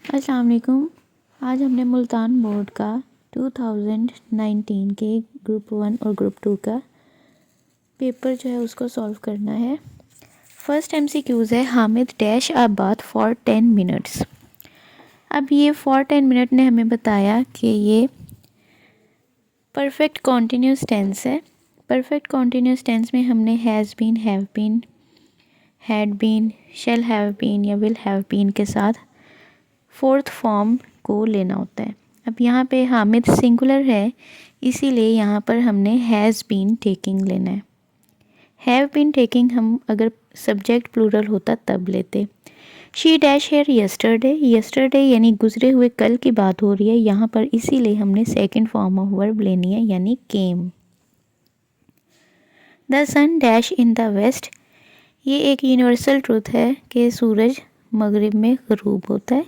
अस्सलाम वालेकुम। आज हमने मुल्तान बोर्ड का 2019 के ग्रुप 1 और ग्रुप 2 का पेपर जो है उसको सॉल्व करना है। फर्स्ट एमसीक्यूज़ है हामिद डैश अ बात फॉर 10 मिनट्स। अब ये फॉर 10 मिनट ने हमें बताया कि ये परफेक्ट कॉन्टीन्यूस टेंस है। परफेक्ट कॉन्टीन्यूस टेंस में हमने has been, have been, had been, shall have been या विल हैव बीन के साथ फोर्थ फॉर्म को लेना होता है। अब यहाँ पे हामिद सिंगुलर है, इसीलिए यहाँ पर हमने हैज़ बीन टेकिंग लेना है। हैव बीन टेकिंग हम अगर सब्जेक्ट प्लूरल होता तब लेते। She dash here yesterday, yesterday यानी गुजरे हुए कल की बात हो रही है यहाँ पर, इसीलिए हमने सेकंड फॉर्म ऑफ वर्ब लेनी है यानी came. The sun dash in the west, ये एक यूनिवर्सल ट्रूथ है कि सूरज मगरिब में ग़रूब होता है,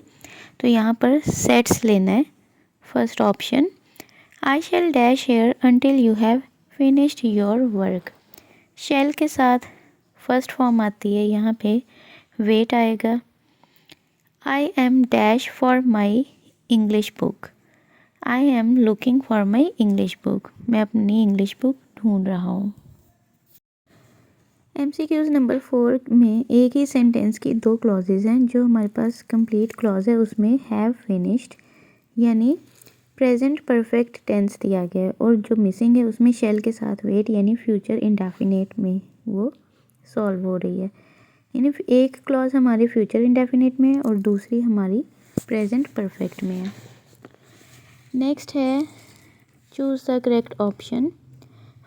तो यहाँ पर सेट्स लेना है। First option. I shall dash here until you have finished your work, shall के साथ फर्स्ट फॉर्म आती है, यहाँ पे वेट आएगा। I am dash for my English book, I am looking for my English book, मैं अपनी इंग्लिश बुक ढूंढ रहा हूँ। एमसीक्यूज़ नंबर 4 में एक ही सेंटेंस की दो क्लॉजेज हैं। जो हमारे पास कंप्लीट क्लॉज है उसमें हैव फिनिश्ड यानी प्रेजेंट परफेक्ट टेंस दिया गया है, और जो मिसिंग है उसमें शैल के साथ वेट यानी फ्यूचर इंडेफिनिट में वो सॉल्व हो रही है। यानी एक क्लॉज हमारी फ्यूचर इंडेफिनिट में है और दूसरी हमारी प्रेजेंट परफेक्ट में है। नेक्स्ट है choose the correct option.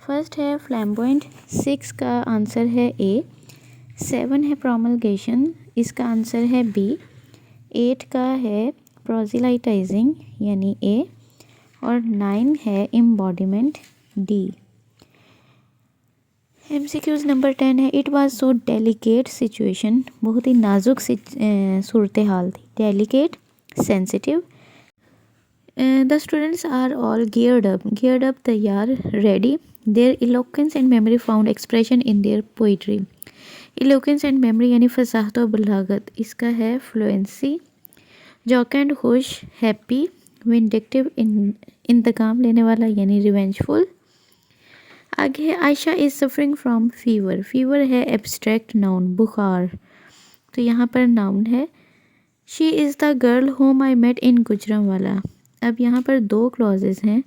First है फ्लैम्बॉयंट, 6 का आंसर है ए। 7 है प्रोमलगेशन, इसका आंसर है बी। 8 का है प्रोजिलाइटाइजिंग यानी ए, और 9 है एम्बॉडीमेंट डी। एमसीक्यूज़ नंबर 10 है it was so delicate situation, बहुत ही नाजुक सूरत हाल थी। Delicate, sensitive. The students are all geared up तैयार, ready. Their eloquence and memory found expression in their poetry, eloquence and memory यानी फसाहत और बलागत, इसका है फ्लुएंसी। जॉक एंड खुश, हैप्पी। विंडिक्टिव, इंतकाम लेने वाला यानी रिवेंजफुल। आगे है Ayesha is suffering from fever, fever है एब्स्ट्रैक्ट नाउन, बुखार, तो यहाँ पर नाउन है। She is the girl whom I met in Gujranwala, अब यहाँ पर दो क्लॉजेज हैं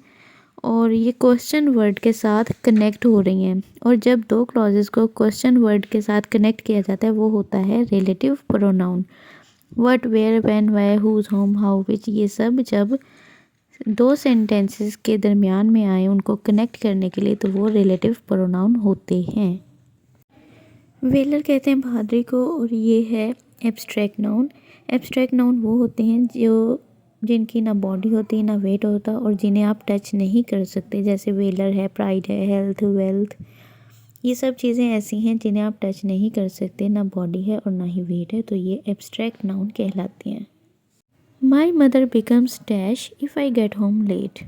और ये क्वेश्चन वर्ड के साथ कनेक्ट हो रही हैं, और जब दो क्लॉजेज को क्वेश्चन वर्ड के साथ कनेक्ट किया जाता है वो होता है relative pronoun. What, where, when, why, whose, whom, how, which, ये सब जब दो सेंटेंसेस के दरमियान में आए उनको कनेक्ट करने के लिए तो वो रिलेटिव प्रोनाउन होते हैं। वेलर कहते हैं बहादुरी को, और ये है एब्स्ट्रैक्ट नाउन। एब्स्ट्रैक्ट नाउन वो होते हैं जो जिनकी ना बॉडी होती ना वेट होता और जिन्हें आप टच नहीं कर सकते, जैसे वेलर है, प्राइड है, हेल्थ, वेल्थ, ये सब चीज़ें ऐसी हैं जिन्हें आप टच नहीं कर सकते, ना बॉडी है और ना ही वेट है, तो ये एब्स्ट्रैक्ट नाउन कहलाती हैं। My mother becomes dash if I get home late,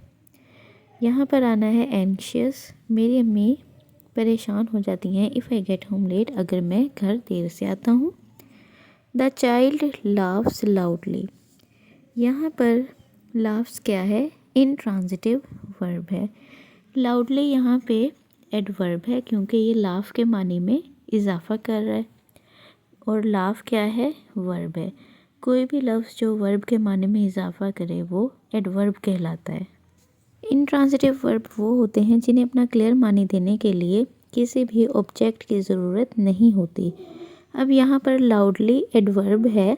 यहाँ पर आना है एंक्शियस, मेरी अम्मी परेशान हो जाती हैं if I get home late, अगर मैं घर देर से आता हूँ। द चाइल्ड लाव्स लाउडली, यहाँ पर लाफ्स क्या है, इंट्रांजिटिव वर्ब है। लाउडली यहाँ पे एडवर्ब है क्योंकि ये लाफ के मानी में इजाफा कर रहा है, और लाफ क्या है, वर्ब है। कोई भी लफ्ज़ जो वर्ब के मानी में इजाफा करे वो एडवर्ब कहलाता है। इंट्रांजिटिव वर्ब वो होते हैं जिन्हें अपना क्लियर मानी देने के लिए किसी भी ऑब्जेक्ट की ज़रूरत नहीं होती। अब यहाँ पर लाउडली एडवर्ब है,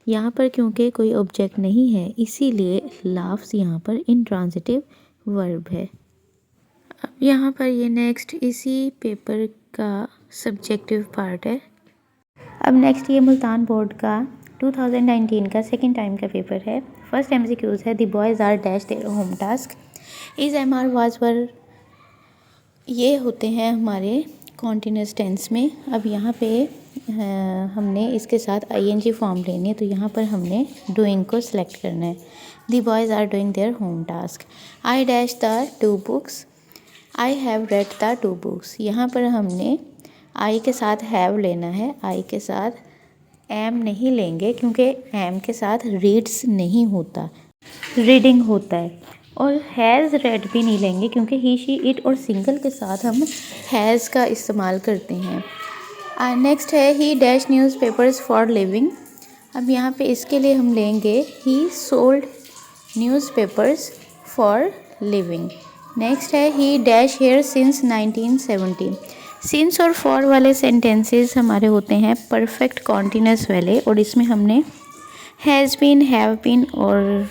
यहाँ पर क्योंकि कोई ऑब्जेक्ट नहीं है इसीलिए लाफ्स यहाँ पर इंट्रांजिटिव वर्ब है। अब यहाँ पर ये नेक्स्ट इसी पेपर का सब्जेक्टिव पार्ट है। अब नेक्स्ट ये मुल्तान बोर्ड का 2019 का सेकंड टाइम का पेपर है। फर्स्ट एमसीक्यूज़ है the boys are dash their home task, is, am, are, was, were, ये होते हैं हमारे कॉन्टिन्यूस टेंस में। अब यहाँ पे हमने इसके साथ आईएनजी फॉर्म लेनी है, तो यहाँ पर हमने डूइंग को सिलेक्ट करना है। The boys are doing their home task, I dash the 2 books, I have read the 2 books, यहाँ पर हमने आई के साथ हैव लेना है, आई के साथ एम नहीं लेंगे क्योंकि एम के साथ रीड्स नहीं होता, रीडिंग होता है। और हैज़ रेड भी नहीं लेंगे क्योंकि ही शी इट और सिंगल के साथ हम हैज़ का इस्तेमाल करते हैं। नेक्स्ट है he dash newspapers for living. अब यहाँ पे इसके लिए हम लेंगे he sold newspapers for living. Next है he dash here since 1970। Since और फॉर वाले सेंटेंसेस हमारे होते हैं परफेक्ट कॉन्टिन्यूस वाले, और इसमें हमने हैज़ बीन, हैव बीन और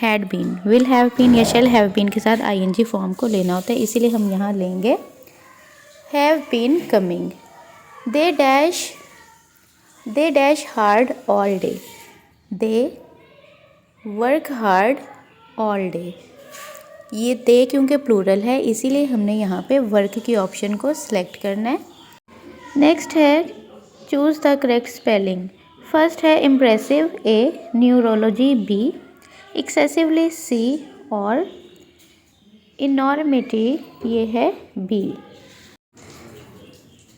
had been, will have been या शैल हैव बीन के साथ आईएनजी फॉर्म को लेना होता है, इसीलिए हम यहाँ लेंगे have been coming. They dash hard all day. They work hard all day. ये दे क्योंकि प्लूरल है इसीलिए हमने यहाँ पे वर्क की ऑप्शन को सिलेक्ट करना है। नेक्स्ट है choose the correct spelling. First है impressive A, neurology B, excessively C और इनॉर्मिटी ये है B.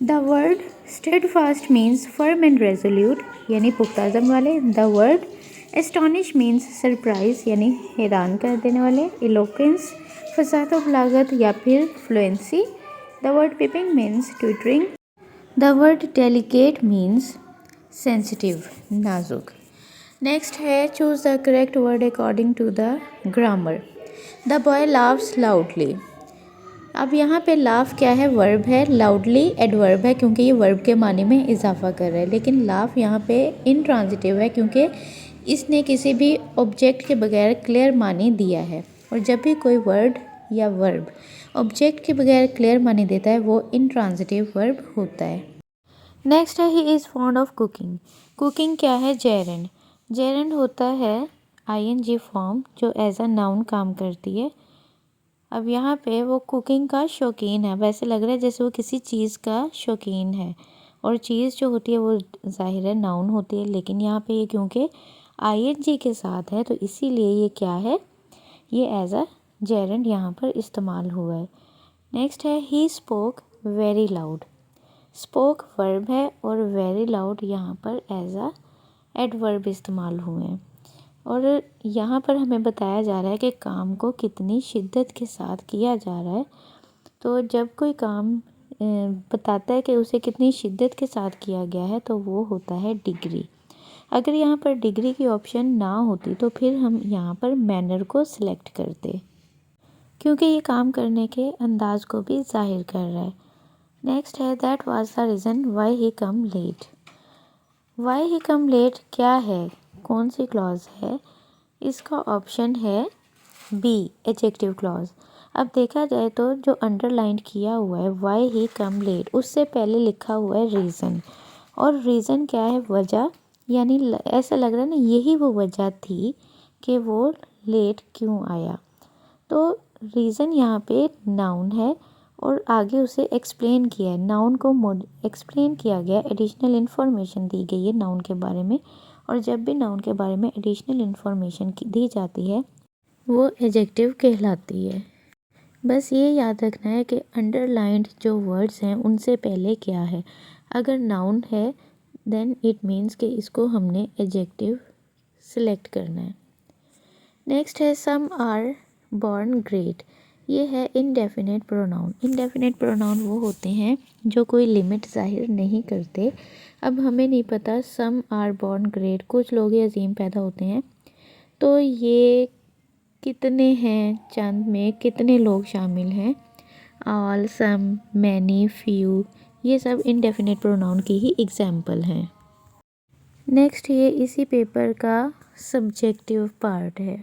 The word steadfast means firm and resolute यानी पुख्ताज़म वाले। The word astonish means surprise यानी हैरान कर देने वाले। इलोक्वेंस फसाद व बलागत या फिर fluency. The word piping means twittering. The word delicate means sensitive, नाजुक। नेक्स्ट है choose the correct word according to the grammar. The boy laughs loudly. अब यहाँ पे लाफ क्या है, वर्ब है। लाउडली एडवर्ब है क्योंकि ये वर्ब के माने में इजाफा कर रहा है, लेकिन लाफ यहाँ पे इंट्रांजिटिव है क्योंकि इसने किसी भी ऑब्जेक्ट के बगैर क्लियर माने दिया है, और जब भी कोई वर्ड या वर्ब ऑब्जेक्ट के बगैर क्लियर माने देता है वो इंट्रांजिटिव वर्ब होता है। नेक्स्ट है he is fond of cooking. Cooking क्या है, जेरेंड। जेरेंड होता है आईएनजी फॉर्म जो एज अ नाउन काम करती है। अब यहाँ पे वो कुकिंग का शौकीन है, वैसे लग रहा है जैसे वो किसी चीज़ का शौकीन है, और चीज़ जो होती है वो ज़ाहिर है नाउन होती है, लेकिन यहाँ पे ये क्योंकि आईएनजी के साथ है तो इसीलिए ये क्या है, ये एज अ जेरेंड यहाँ पर इस्तेमाल हुआ है। नेक्स्ट है he spoke very loud. Spoke verb है और वेरी लाउड यहाँ पर एज अ एडवर्ब इस्तेमाल हुए हैं, और यहाँ पर हमें बताया जा रहा है कि काम को कितनी शिद्दत के साथ किया जा रहा है। तो जब कोई काम बताता है कि उसे कितनी शिद्दत के साथ किया गया है तो वो होता है डिग्री। अगर यहाँ पर डिग्री की ऑप्शन ना होती तो फिर हम यहाँ पर मैनर को सिलेक्ट करते, क्योंकि ये काम करने के अंदाज को भी जाहिर कर रहा है। नेक्स्ट है that was the reason why he come late. Why he come late क्या है, कौन सी क्लॉज है, इसका ऑप्शन है बी, एडजेक्टिव क्लॉज। अब देखा जाए तो जो अंडरलाइन किया हुआ है वाई ही कम लेट, उससे पहले लिखा हुआ है रीज़न, और रीज़न क्या है, वजह, यानी ऐसा लग रहा है ना यही वो वजह थी कि वो लेट क्यों आया। तो रीज़न यहाँ पे नाउन है और आगे उसे एक्सप्लेन किया है, नाउन को एक्सप्लेन किया गया, एडिशनल इन्फॉर्मेशन दी गई है नाउन के बारे में, और जब भी नाउन के बारे में एडिशनल इन्फॉर्मेशन दी जाती है वो एडजेक्टिव कहलाती है। बस ये याद रखना है कि अंडरलाइंड जो वर्ड्स हैं उनसे पहले क्या है, अगर नाउन है देन इट मीन्स कि इसको हमने एडजेक्टिव सिलेक्ट करना है। नेक्स्ट है सम आर बॉर्न ग्रेट। ये है इनडेफिनेट प्रोनाउन। इनडेफिनेट प्रोनाउन वो होते हैं जो कोई लिमिट जाहिर नहीं करते। अब हमें नहीं पता सम आर बॉर्न ग्रेट, कुछ लोग ही अजीम पैदा होते हैं, तो ये कितने हैं, चंद में कितने लोग शामिल हैं, ऑल, सम, मैनी, फ्यू, ये सब इनडेफिनेट प्रोनाउन की ही एग्जाम्पल हैं। नेक्स्ट ये इसी पेपर का सब्जेक्टिव पार्ट है।